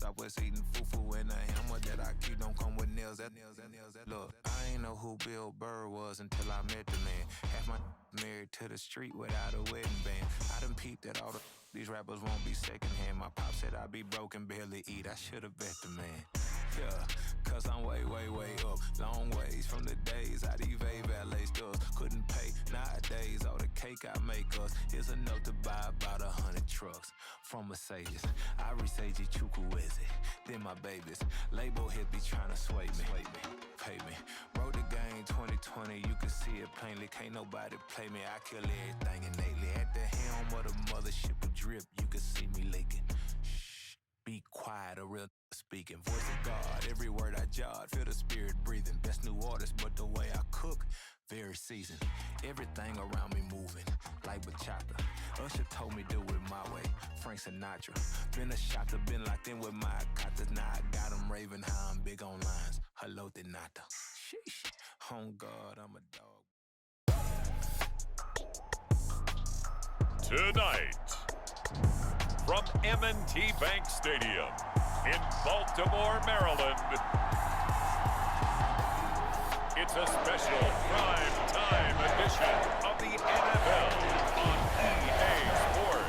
Southwest eating fufu and a hammer that I keep don't come with nails. Look, I ain't know who Bill Burr was until I met the man. Half my married to the street without a wedding band. I done peeped at all these rappers won't be secondhand. My pop said I'd be broke and barely eat. I should've bet the man. Yeah, cause I'm way, way, way up. Long ways from the days I evade valet stores. Couldn't pay nowadays. All the cake I make us is enough to buy about 100 trucks from Mercedes. I resage Chukwueze, then my babies. Label hit be trying to sway me. Pay me. Wrote the game 2020, you can see it plainly. Can't nobody play me. I kill everything innately. At the helm of the mothership of drip, you can see me leaking. Shh, be quiet, a real speaking. Voice of God, every word I jot, feel the spirit breathing. Best new artist, but the way I cook, very seasoned. Everything around me moving, like bachata. Usher told me do it my way, Frank Sinatra. Been a shotter, been locked in with my katas. Now I got them raving how I'm big on lines. Hello, de nata. Sheesh, on God, I'm a dog. Tonight, from M&T Bank Stadium in Baltimore, Maryland, it's a special prime-time edition of the NFL on EA Sports.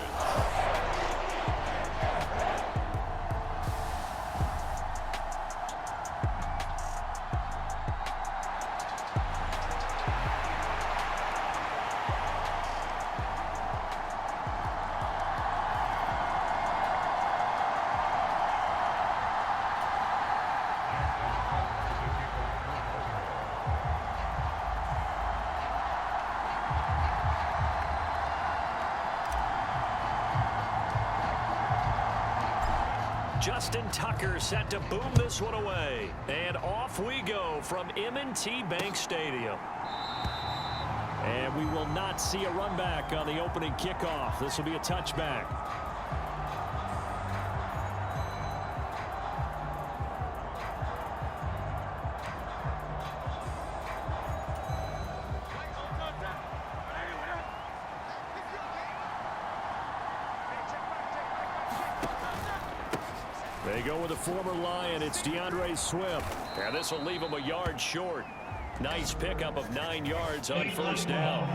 Justin Tucker set to boom this one away. And off we go from M&T Bank Stadium. And we will not see a run back on the opening kickoff. This will be a touchback. They go with the former Lion. It's DeAndre Swift. And this will leave him a yard short. Nice pickup of 9 yards on first down.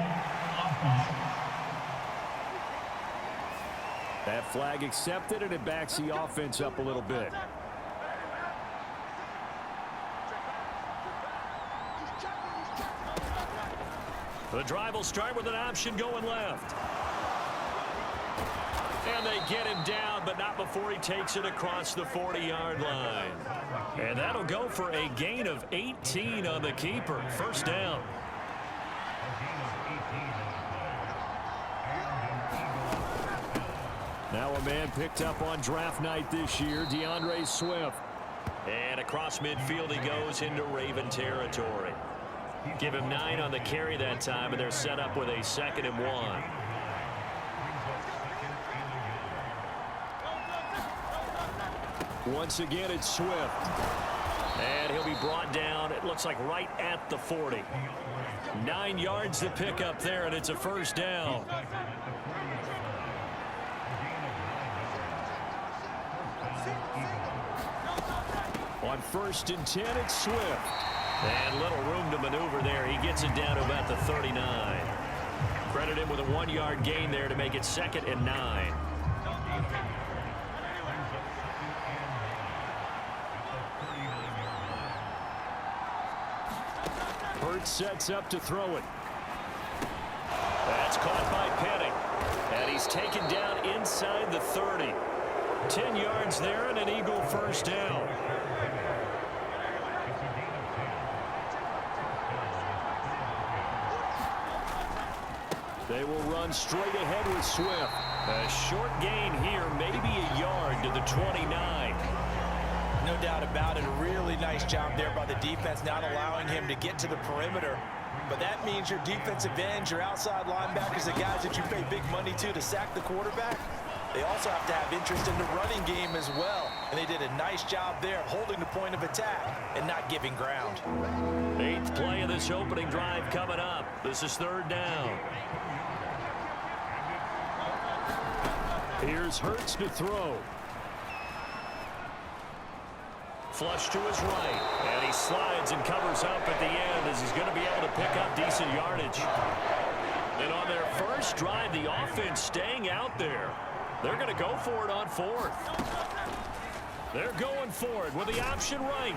That flag accepted, and it backs the offense up a little bit. The drive will start with an option going left. And they get him down, but not before he takes it across the 40-yard line. And that'll go for a gain of 18 on the keeper. First down. Now a man picked up on draft night this year, DeAndre Swift. And across midfield he goes into Raven territory. Give him 9 on the carry that time, and they're set up with a 2nd and 1. Once again, it's Swift. And he'll be brought down, it looks like right at the 40. 9 yards to pick up there, and it's a first down. On 1st and 10, it's Swift. And little room to maneuver there. He gets it down to about the 39. Credit him with a 1-yard gain there to make it 2nd and 9. Hurts sets up to throw it. That's caught by Penning. And he's taken down inside the 30. 10 yards there and an Eagle first down. They will run straight ahead with Swift. A short gain here, maybe a yard to the 29. No doubt about it. A really nice job there by the defense, not allowing him to get to the perimeter. But that means your defensive ends, your outside linebackers, the guys that you pay big money to sack the quarterback, they also have to have interest in the running game as well. And they did a nice job there of holding the point of attack and not giving ground. 8th play of this opening drive coming up. This is 3rd down. Here's Hurts to throw. Flush to his right. And he slides and covers up at the end as he's going to be able to pick up decent yardage. And on their first drive, the offense staying out there. They're going to go for it on fourth. They're going for it with the option right.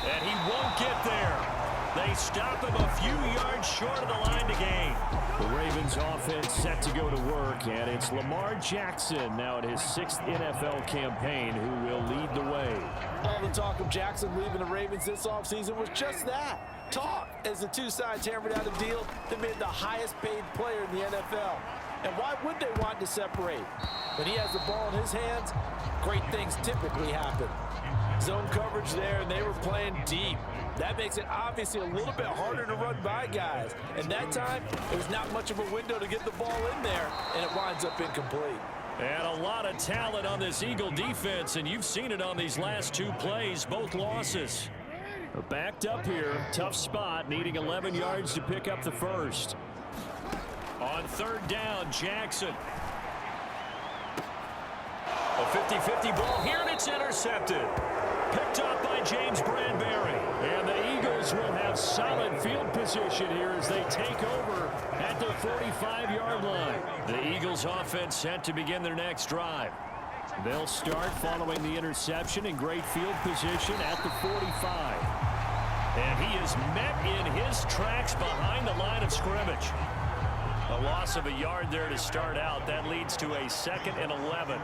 And he won't get there. They stop him a few yards short of the line to gain. The Ravens offense set to go to work, and it's Lamar Jackson now at his 6th NFL campaign who will lead the way. All the talk of Jackson leaving the Ravens this offseason was just that. Talk, as the two sides hammered out a deal that made the highest paid player in the NFL. And why would they want to separate? When he has the ball in his hands, great things typically happen. Zone coverage there, and they were playing deep. That makes it obviously a little bit harder to run by guys. And that time, there's not much of a window to get the ball in there, and it winds up incomplete. And a lot of talent on this Eagle defense, and you've seen it on these last two plays, both losses. They're backed up here, tough spot, needing 11 yards to pick up the first. On third down, Jackson. A 50-50 ball here, and it's intercepted. Picked up by James Bradbury. And the Eagles will have solid field position here as they take over at the 45-yard line. The Eagles offense set to begin their next drive. They'll start following the interception in great field position at the 45. And he is met in his tracks behind the line of scrimmage. A loss of a yard there to start out. That leads to a 2nd and 11.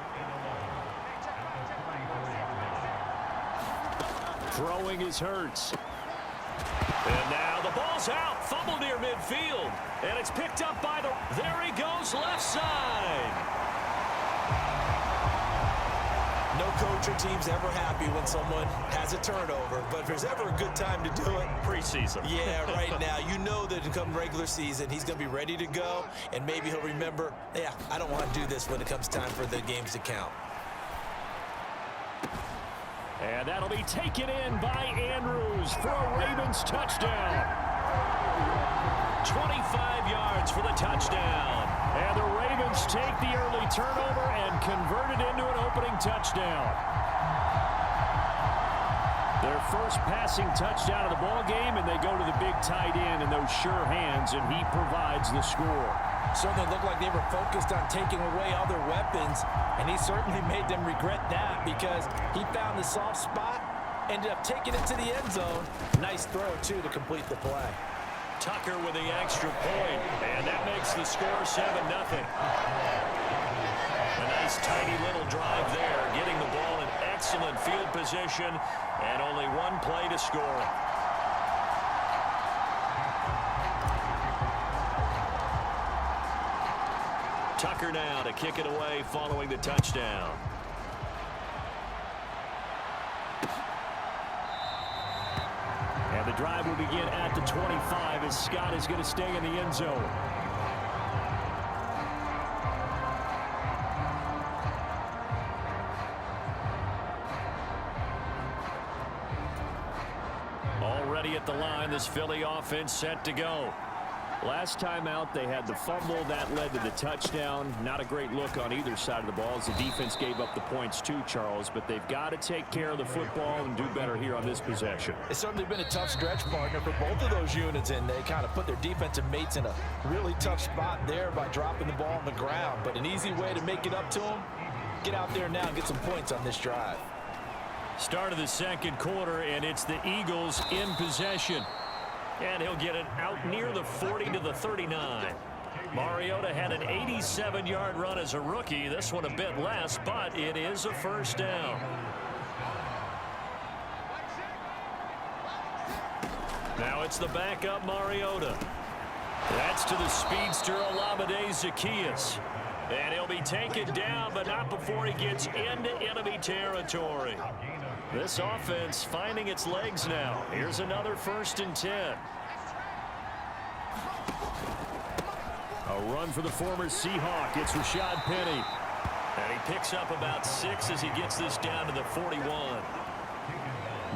Throwing is Hurts. And now the ball's out. Fumble near midfield. And it's picked up by the... There he goes, left side. No coach or team's ever happy when someone has a turnover, but if there's ever a good time to do it, preseason. Yeah, right now. You know that come regular season, he's going to be ready to go, and maybe he'll remember, yeah, I don't want to do this when it comes time for the games to count. And that'll be taken in by Andrews for a Ravens touchdown. 25 yards for the touchdown. And the Ravens take the early turnover and convert it into an opening touchdown. Their first passing touchdown of the ball game, and they go to the big tight end in those sure hands, and he provides the score. Certainly looked like they were focused on taking away other weapons, and he certainly made them regret that because he found the soft spot, ended up taking it to the end zone. Nice throw, too, to complete the play. Tucker with the extra point, and that makes the score 7-0. A nice tiny little drive there, getting the ball in excellent field position, and only one play to score. Tucker now to kick it away following the touchdown. And the drive will begin at the 25 as Scott is going to stay in the end zone. Already at the line, this Philly offense set to go. Last time out, they had the fumble. That led to the touchdown. Not a great look on either side of the ball as the defense gave up the points too, Charles. But they've got to take care of the football and do better here on this possession. It's certainly been a tough stretch, partner, for both of those units, and they kind of put their defensive mates in a really tough spot there by dropping the ball on the ground. But an easy way to make it up to them, get out there now and get some points on this drive. Start of the second quarter, and it's the Eagles in possession. And he'll get it out near the 40 to the 39. Mariota had an 87-yard run as a rookie. This one a bit less, but it is a first down. Now it's the backup Mariota. That's to the speedster Olamide Zaccheaus. And he'll be taken down, but not before he gets into enemy territory. This offense finding its legs now. Here's another 1st and 10. A run for the former Seahawk. It's Rashad Penny. And he picks up about 6 as he gets this down to the 41.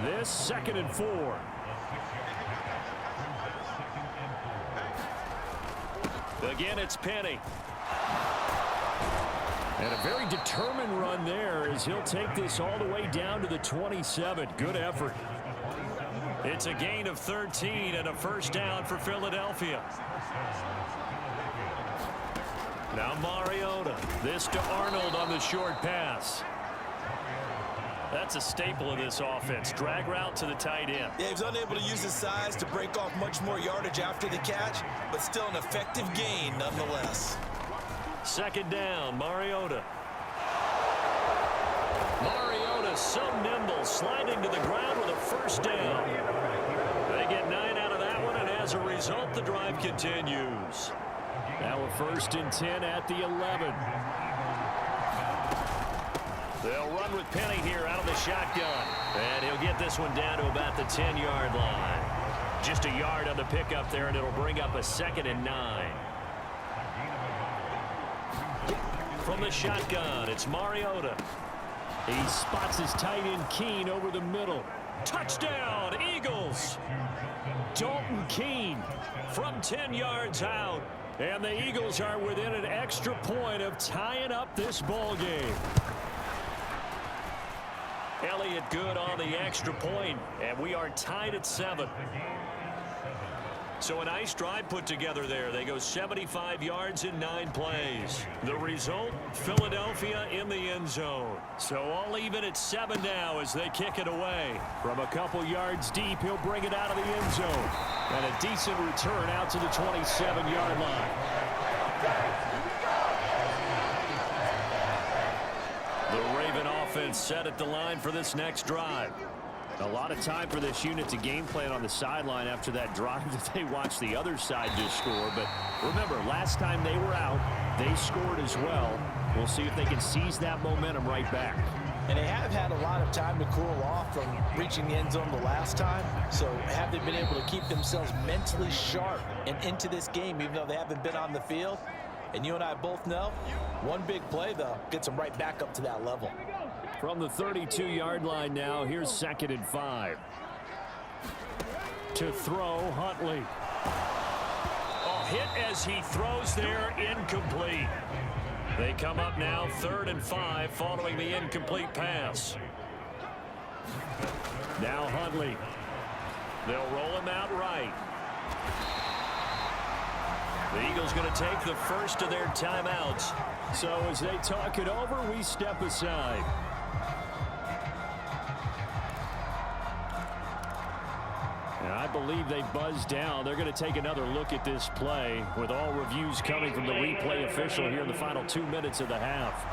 This 2nd and 4. Again, it's Penny. And a very determined run there as he'll take this all the way down to the 27. Good effort. It's a gain of 13 and a first down for Philadelphia. Now Mariota. This to Arnold on the short pass. That's a staple of this offense. Drag route to the tight end. Yeah, he was unable to use his size to break off much more yardage after the catch, but still an effective gain nonetheless. Second down, Mariota. Mariota so nimble, sliding to the ground with a first down. They get 9 out of that one, and as a result, the drive continues. Now a 1st and 10 at the 11. They'll run with Penny here out of the shotgun. And he'll get this one down to about the 10-yard line. Just a yard on the pickup there, and it'll bring up a 2nd and 9. From the shotgun, it's Mariota. He spots his tight end Keene over the middle. Touchdown, Eagles! Dalton Keene from 10 yards out. And the Eagles are within an extra point of tying up this ball game. Elliott good on the extra point, and we are tied at 7. So a nice drive put together there. They go 75 yards in 9 plays. The result, Philadelphia in the end zone. So all even at 7 now as they kick it away. From a couple yards deep, he'll bring it out of the end zone. And a decent return out to the 27-yard line. The Raven offense set at the line for this next drive. A lot of time for this unit to game plan on the sideline after that drive that they watched the other side just score. But remember, last time they were out, they scored as well. We'll see if they can seize that momentum right back. And they have had a lot of time to cool off from reaching the end zone the last time. So have they been able to keep themselves mentally sharp and into this game, even though they haven't been on the field? And you and I both know, one big play, though, gets them right back up to that level. From the 32-yard line now, here's 2nd and 5. To throw, Huntley. A hit as he throws there, incomplete. They come up now 3rd and 5 following the incomplete pass. Now Huntley. They'll roll him out right. The Eagles going to take the first of their timeouts. So as they talk it over, we step aside. And I believe they buzzed down. They're going to take another look at this play with all reviews coming from the replay official here in the final 2 minutes of the half.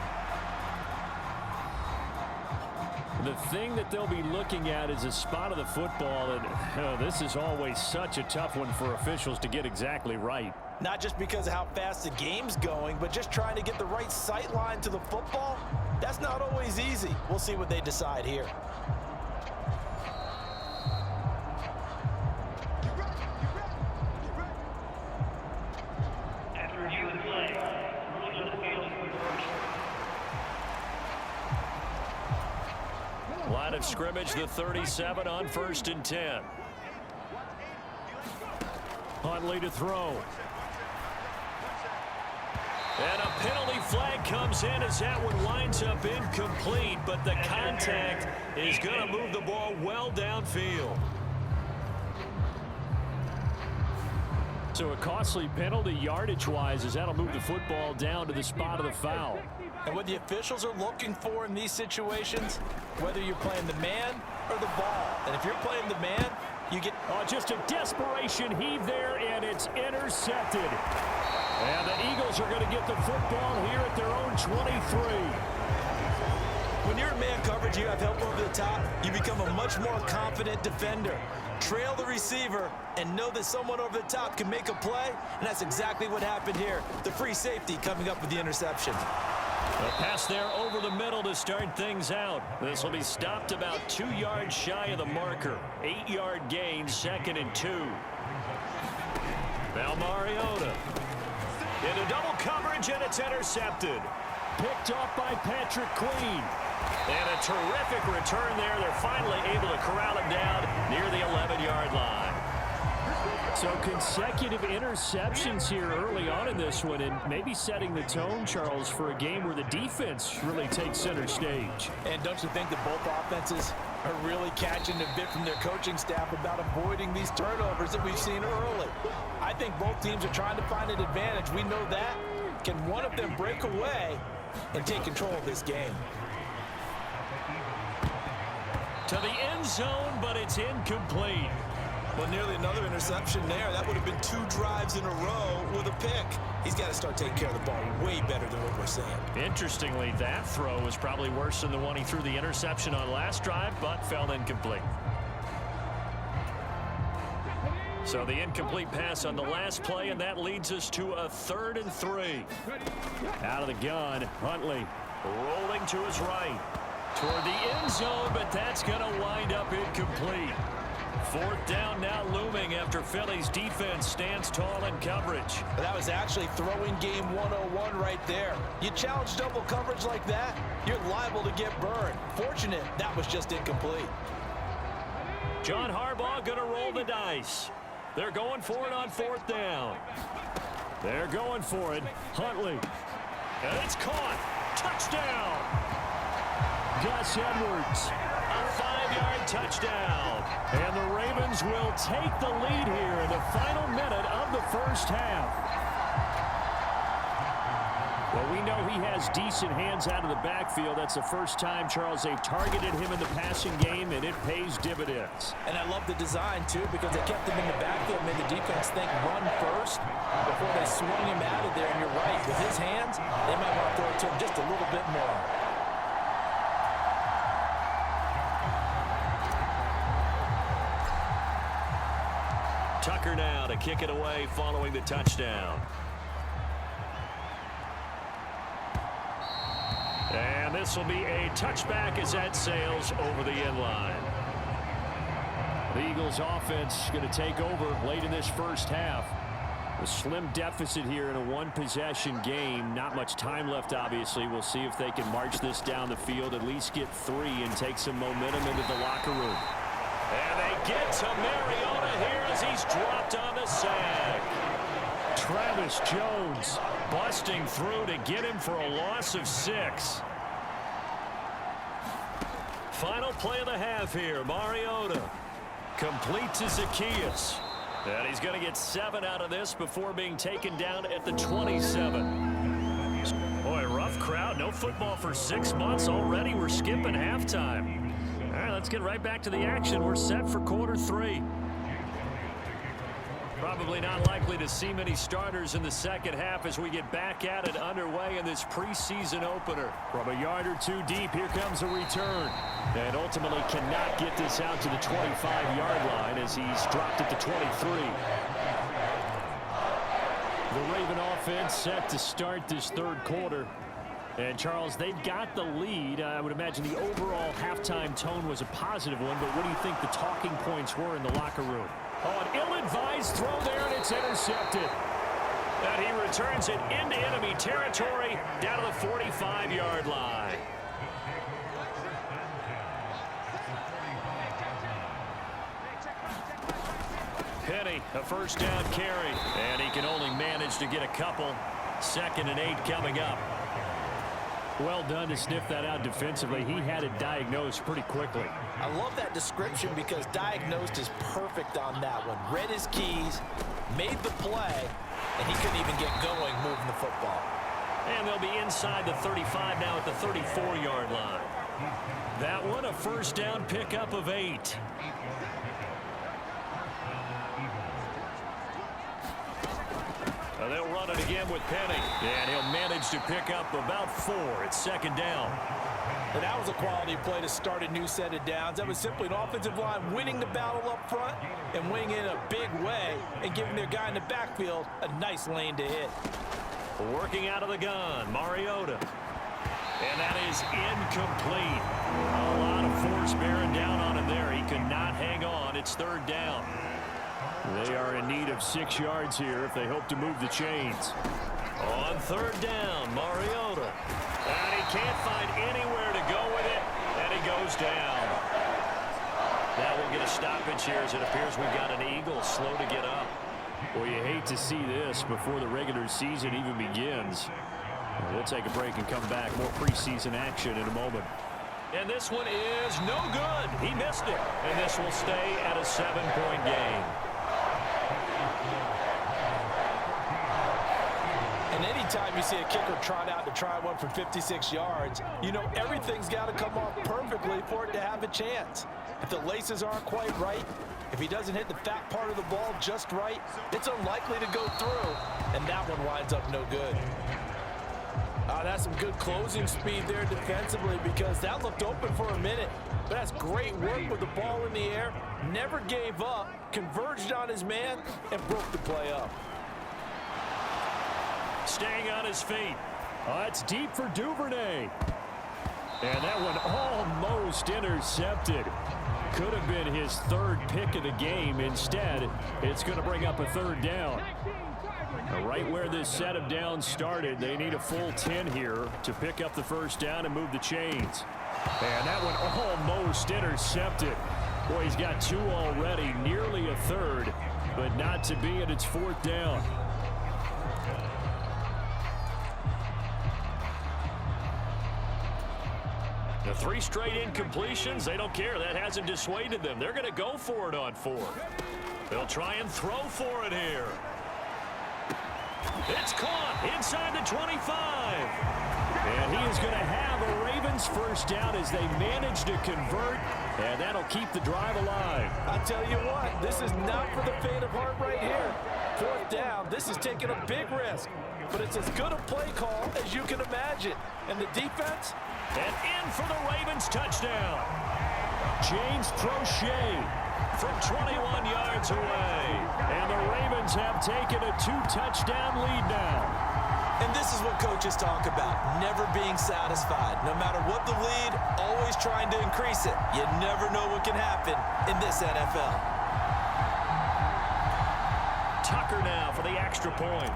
The thing that they'll be looking at is a spot of the football, and this is always such a tough one for officials to get exactly right. Not just because of how fast the game's going, but just trying to get the right sight line to the football. That's not always easy. We'll see what they decide here. Line of scrimmage, the 37 on 1st and 10. Huntley to throw. And a penalty flag comes in as that one winds up incomplete, but the contact is going to move the ball well downfield. So a costly penalty yardage-wise as that'll move the football down to the spot of the foul. And what the officials are looking for in these situations, whether you're playing the man or the ball. And if you're playing the man, you get... just a desperation heave there, and it's intercepted. And the Eagles are going to get the football here at their own 23. When you're in man coverage, you have help over the top, you become a much more confident defender. Trail the receiver and know that someone over the top can make a play, and that's exactly what happened here. The free safety coming up with the interception. A pass there over the middle to start things out. This will be stopped about 2 yards shy of the marker. 8-yard gain, 2nd and 2. Now Mariota. Into double coverage, and it's intercepted. Picked off by Patrick Queen. And a terrific return there. They're finally able to corral him down near the 11-yard line. So consecutive interceptions here early on in this one, and maybe setting the tone, Charles, for a game where the defense really takes center stage. And don't you think that both offenses are really catching a bit from their coaching staff about avoiding these turnovers that we've seen early? I think both teams are trying to find an advantage. We know that. Can one of them break away and take control of this game? To the end zone, but it's incomplete. Well, nearly another interception there. That would have been 2 drives in a row with a pick. He's got to start taking care of the ball way better than what we're saying. Interestingly, that throw was probably worse than the one he threw the interception on last drive, but fell incomplete. So the incomplete pass on the last play, and that leads us to a 3rd and 3. Out of the gun, Huntley rolling to his right. Toward the end zone, but that's going to wind up incomplete. 4th down now looming after Philly's defense stands tall in coverage. But that was actually throwing game 101 right there. You challenge double coverage like that, you're liable to get burned. Fortunate that was just incomplete. John Harbaugh going to roll the dice. They're going for it on 4th down. They're going for it. Huntley. And it's caught. Touchdown. Gus Edwards. A 5-yard touchdown. And the Ravens will take the lead here in the final minute of the first half. Well, we know he has decent hands out of the backfield. That's the first time, Charles, they've targeted him in the passing game, and it pays dividends. And I love the design, too, because they kept him in the backfield, made the defense think run first before they swung him out of there. And you're right, with his hands, they might want to throw it to him just a little bit more. Tucker now to kick it away following the touchdown. And this will be a touchback as that sails over the end line. The Eagles offense going to take over late in this first half. A slim deficit here in a 1-possession game. Not much time left, obviously. We'll see if they can march this down the field, at least get 3 and take some momentum into the locker room. And they get to Mariota here as he's dropped on the sack. Travis Jones busting through to get him for a loss of 6. Final play of the half here. Mariota complete to Zacchaeus. And he's going to get 7 out of this before being taken down at the 27. Boy, rough crowd. No football for 6 months already. We're skipping halftime. All right, let's get right back to the action. We're set for quarter 3. Probably not likely to see many starters in the second half as we get back at it underway in this preseason opener. From a yard or 2 deep, here comes a return. And ultimately cannot get this out to the 25-yard line as he's dropped at the 23. The Raven offense set to start this 3rd quarter. And, Charles, they've got the lead. I would imagine the overall halftime tone was a positive one, but what do you think the talking points were in the locker room? Oh, an ill-advised throw there, and it's intercepted. And he returns it into enemy territory down to the 45-yard line. Penny, a 1st down carry, and he can only manage to get a couple. 2nd and 8 coming up. Well done to sniff that out defensively. He had it diagnosed pretty quickly. I love that description because diagnosed is perfect on that one. Read his keys, made the play, and he couldn't even get going moving the football. And they'll be inside the 35 now at the 34-yard line. That one a 1st down pickup of 8. They'll run it again with Penny. And he'll manage to pick up about 4. It's 2nd down. And that was a quality play to start a new set of downs. That was simply an offensive line winning the battle up front and winning in a big way and giving their guy in the backfield a nice lane to hit. Working out of the gun, Mariota. And that is incomplete. A lot of force bearing down on him there. He could not hang on. It's 3rd down. They are in need of 6 yards here if they hope to move the chains. On 3rd down, Mariota. And he can't find anywhere to go with it, and he goes down. Now we'll get a stoppage here as it appears we've got an Eagle slow to get up. Well, you hate to see this before the regular season even begins. We'll take a break and come back. More preseason action in a moment. And this one is no good. He missed it. And this will stay at a 7-point game. And anytime you see a kicker trot out to try one for 56 yards, you know everything's got to come off perfectly for it to have a chance. If the laces aren't quite right, if he doesn't hit the fat part of the ball just right, it's unlikely to go through, and that one winds up no good. That's some good closing speed there defensively because that looked open for a minute. But that's great work with the ball in the air, never gave up, converged on his man, and broke the play up. Staying on his feet. It's deep for Duvernay. And that one almost intercepted. Could have been his third pick of the game. Instead, it's going to bring up a third down. Right where this set of downs started, they need a full 10 here to pick up the first down and move the chains. And that one almost intercepted. Boy, he's got two already, nearly a third, but not to be, and it's fourth down. The 3 straight incompletions, they don't care. That hasn't dissuaded them. They're going to go for it on 4. They'll try and throw for it here. It's caught inside the 25. And he is going to have a Ravens first down as they manage to convert, and that'll keep the drive alive. I tell you what, this is not for the faint of heart right here. Fourth down, this is taking a big risk, but it's as good a play call as you can imagine. And the defense? And in for the Ravens touchdown. James Prochet from 21 yards away. And the Ravens have taken a 2-touchdown lead now. And this is what coaches talk about, never being satisfied. No matter what the lead, always trying to increase it. You never know what can happen in this NFL. Tucker now for the extra point.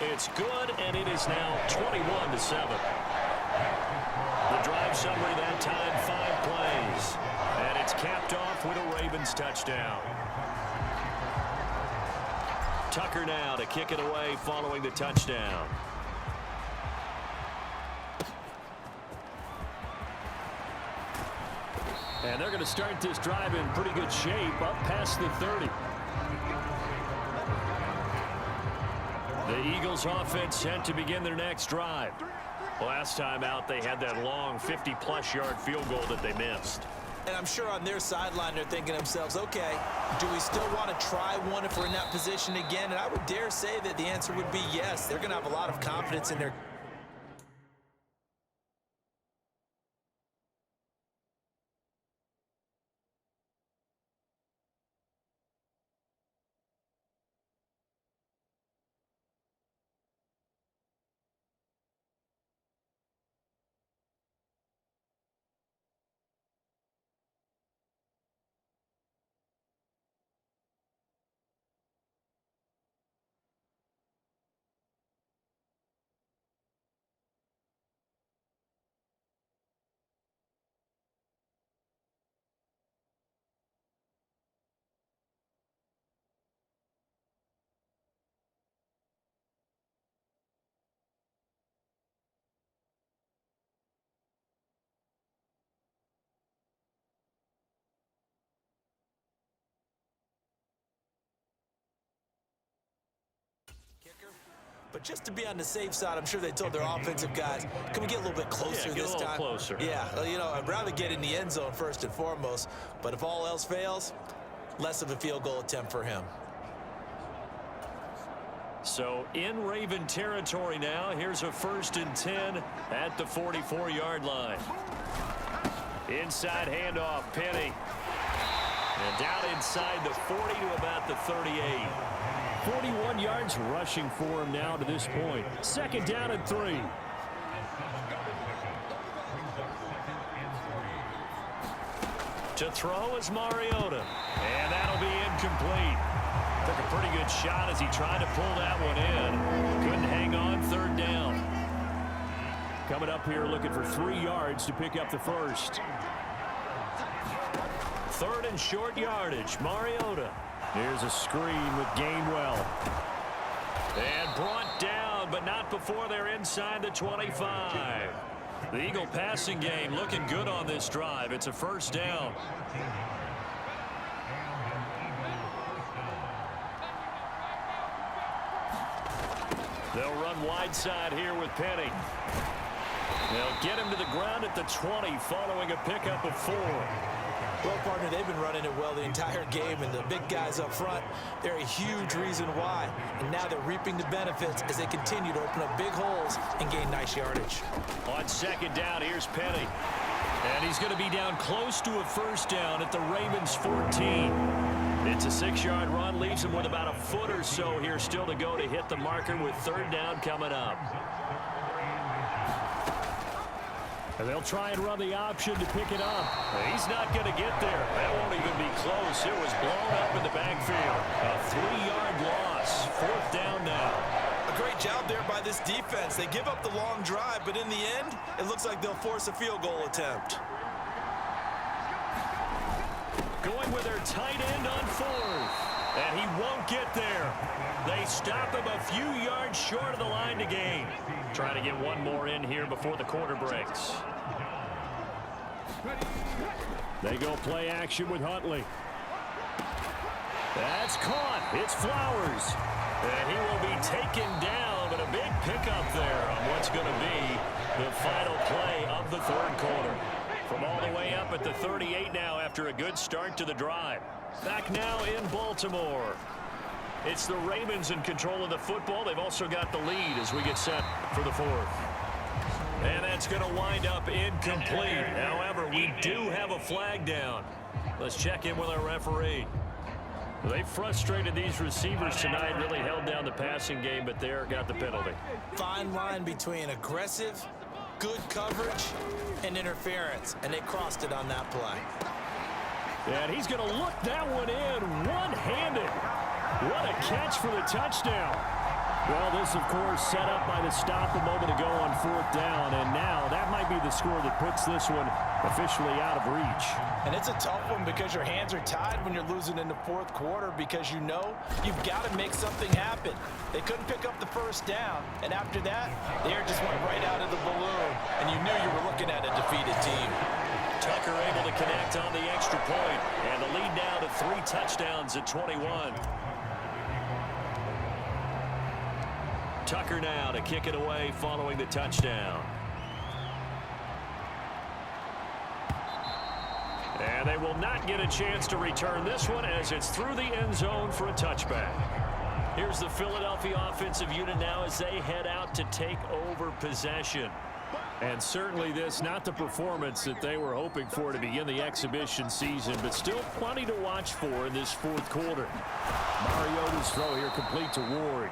It's good, and it is now 21-7. The drive summary that time, 5 plays. And it's capped off with a Ravens touchdown. Tucker now to kick it away following the touchdown. And they're going to start this drive in pretty good shape, up past the 30. The Eagles offense set to begin their next drive. Last time out, they had that long 50-plus yard field goal that they missed. And I'm sure on their sideline they're thinking to themselves, okay, do we still want to try one if we're in that position again? And I would dare say that the answer would be yes. They're going to have a lot of confidence in their But just to be on the safe side, I'm sure they told their offensive guys, can we get a little bit closer this time? Closer. Yeah, well, you know, I'd rather get in the end zone first and foremost. But if all else fails, less of a field goal attempt for him. So in Raven territory now, here's a 1st and 10 at the 44-yard line. Inside handoff, Penny. And down inside the 40 to about the 38. 41 yards rushing for him now to this point. 2nd down and 3. To throw is Mariota. And that'll be incomplete. Took a pretty good shot as he tried to pull that one in. Couldn't hang on, 3rd down. coming up here looking for 3 yards to pick up the first. 3rd and short yardage. Mariota. Here's a screen with Gainwell. And brought down, but not before they're inside the 25. The Eagle passing game looking good on this drive. It's a first down. They'll run wide side here with Penny. They'll get him to the ground at the 20 following a pickup of 4. Well, partner, they've been running it well the entire game, and the big guys up front, they're a huge reason why. And now they're reaping the benefits as they continue to open up big holes and gain nice yardage. On 2nd down, here's Penny. And he's going to be down close to a first down at the Ravens 14. It's a 6-yard run, leaves him with about a foot or so here still to go to hit the marker with 3rd down coming up. And they'll try and run the option to pick it up. He's not going to get there. That won't even be close. It was blown up in the backfield. A 3-yard loss. 4th down now. A great job there by this defense. They give up the long drive, but in the end, it looks like they'll force a field goal attempt. Going with their tight end on 4th. And he won't get there. They stop him a few yards short of the line to gain. Trying to get one more in here before the quarter breaks. They go play action with Huntley. That's caught. It's Flowers. And he will be taken down, but a big pickup there on what's going to be the final play of the 3rd quarter. From all the way up at the 38 now after a good start to the drive. Back now in Baltimore. It's the Ravens in control of the football. They've also got the lead as we get set for the 4th. And that's going to wind up incomplete. However, we do have a flag down. Let's check in with our referee. They frustrated these receivers tonight, really held down the passing game, but there got the penalty. Fine line between aggressive, good coverage, and interference, and they crossed it on that play. And he's going to look that one in one-handed. What a catch for the touchdown. Well, this, of course, set up by the stop a moment ago on 4th down, and now that might be the score that puts this one officially out of reach. And it's a tough one because your hands are tied when you're losing in the 4th quarter because you know you've got to make something happen. They couldn't pick up the first down, and after that, the air just went right out of the balloon, and you knew you were looking at a defeated team. Tucker able to connect on the extra point, and the lead now to 3 touchdowns at 21. Tucker now to kick it away following the touchdown. And they will not get a chance to return this one as it's through the end zone for a touchback. Here's the Philadelphia offensive unit now as they head out to take over possession. And certainly this, not the performance that they were hoping for to begin the exhibition season, but still plenty to watch for in this 4th quarter. Mariota's throw here complete to Ward.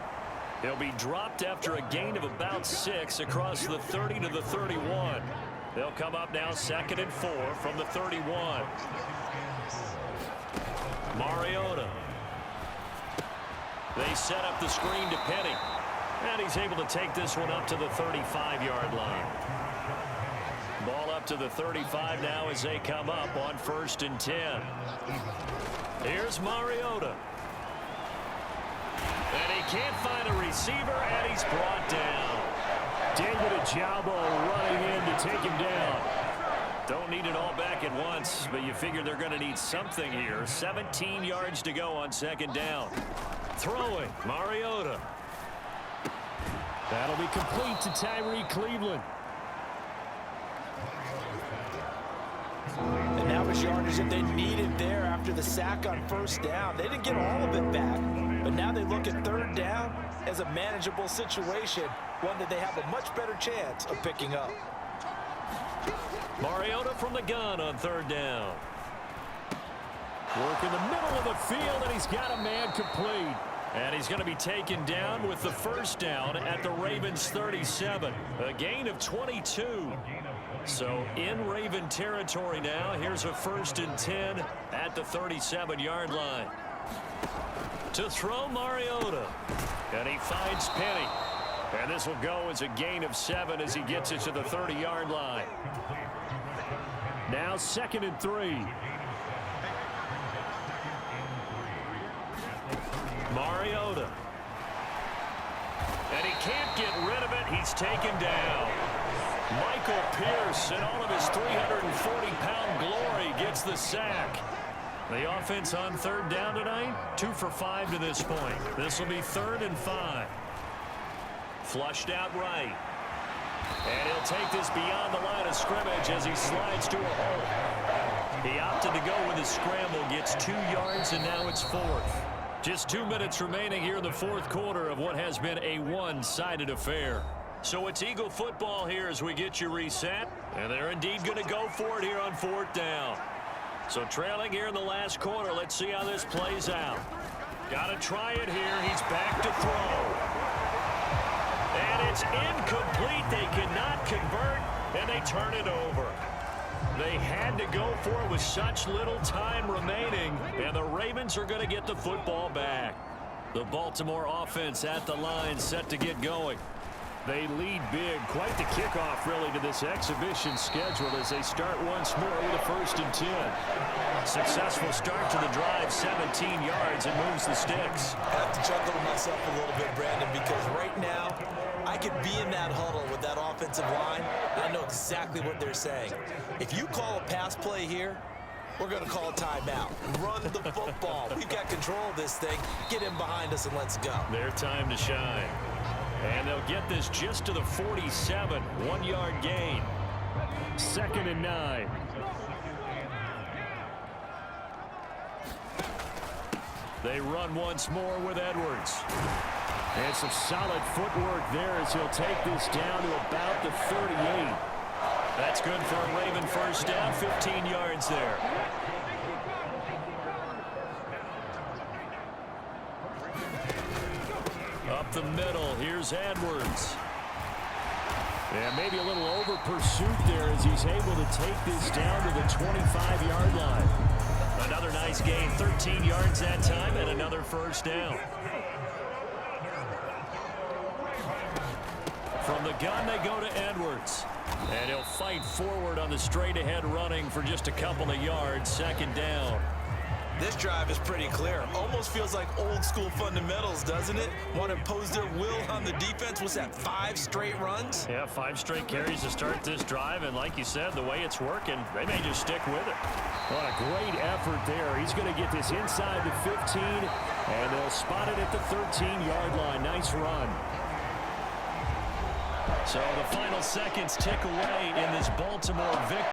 He'll be dropped after a gain of about 6 across the 30 to the 31. They'll come up now 2nd and 4 from the 31. Mariota. They set up the screen to Penny. And he's able to take this one up to the 35-yard line. Ball up to the 35 now as they come up on 1st and 10. Here's Mariota. And he can't find a receiver, and he's brought down. David Ojabo running in to take him down. Don't need it all back at once, but you figure they're going to need something here. 17 yards to go on 2nd down. Throwing, Mariota. That'll be complete to Tyree Cleveland. And that was yardage that they needed there after the sack on 1st down. They didn't get all of it back, but now they look at 3rd down as a manageable situation, one that they have a much better chance of picking up. Mariota from the gun on 3rd down. Work in the middle of the field, and he's got a man complete. And he's going to be taken down with the 1st down at the Ravens 37. A gain of 22. So in Raven territory now. Here's a 1st and 10 at the 37-yard line. To throw Mariota. And he finds Penny. And this will go as a gain of 7 as he gets it to the 30-yard line. Now 2nd and 3. Mariota. And he can't get rid of it. He's taken down. Michael Pierce, in all of his 340-pound glory, gets the sack. The offense on 3rd down tonight, 2 for 5 to this point. This will be 3rd and 5. Flushed out right. And he'll take this beyond the line of scrimmage as he slides to a hole. He opted to go with his scramble, gets 2 yards, and now it's 4th. Just 2 minutes remaining here in the 4th quarter of what has been a one-sided affair. So it's Eagle football here as we get you reset. And they're indeed going to go for it here on 4th down. So trailing here in the last quarter, let's see how this plays out. Got to try it here. He's back to throw. And it's incomplete. They cannot convert, and they turn it over. They had to go for it with such little time remaining, and the Ravens are going to get the football back. The Baltimore offense at the line set to get going. They lead big. Quite the kickoff, really, to this exhibition schedule as they start once more with a 1st and 10. Successful start to the drive, 17 yards, and moves the sticks. I have to chuckle to myself a little bit, Brandon, because right now I could be in that huddle with that offensive line. I know exactly what they're saying. If you call a pass play here, we're going to call a timeout. Run the football. We've got control of this thing. Get him behind us and let's go. Their time to shine. And they'll get this just to the 47, 1-yard gain. 2nd and 9. They run once more with Edwards. And some solid footwork there as he'll take this down to about the 38. That's good for a Raven 1st down, 15 yards there. Up the middle, here's Edwards. And maybe a little over pursuit there as he's able to take this down to the 25-yard line. Another nice gain, 13 yards that time, and another 1st down. From the gun, they go to Edwards. And he'll fight forward on the straight-ahead running for just a couple of yards, 2nd down. This drive is pretty clear. Almost feels like old-school fundamentals, doesn't it? Want to impose their will on the defense. What's that, 5 straight runs? Yeah, 5 straight carries to start this drive, and like you said, the way it's working, they may just stick with it. What a great effort there. He's going to get this inside the 15, and they'll spot it at the 13-yard line. Nice run. So the final seconds tick away in this Baltimore victory.